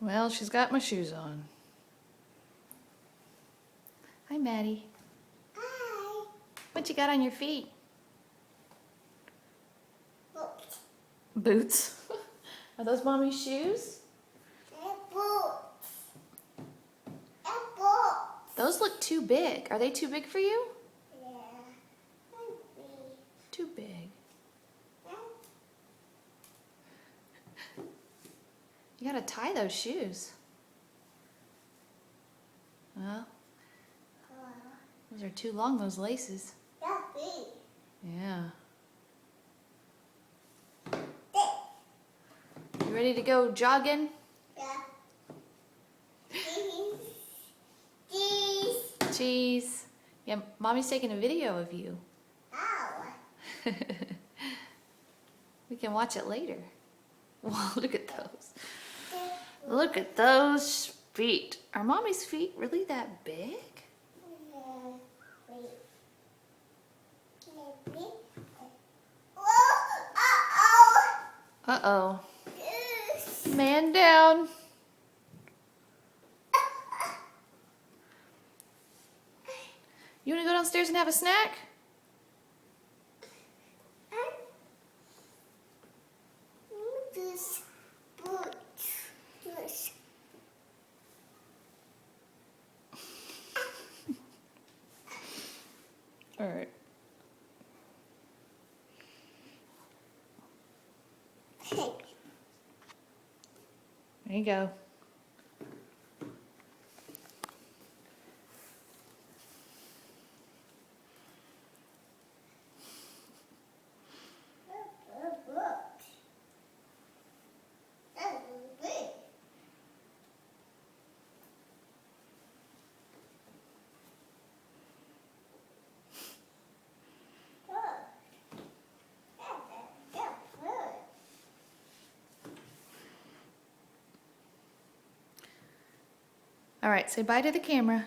Well, she's got my shoes on. Hi, Maddie. Hi. What you got on your feet? Boots. Boots. Are those mommy's shoes? Boots. Boots. Those look too big. Are they too big for you? Yeah. Too big. You gotta tie those shoes. Well, those are too long, those laces. Yeah. You ready to go jogging? Cheese. Yeah, mommy's taking a video of you. We can watch it later. Wow, look at those. Look at those feet. Are mommy's feet really that big? Uh-oh. Man down. You want to go downstairs and have a snack? All right. There you go. All right, say bye to the camera.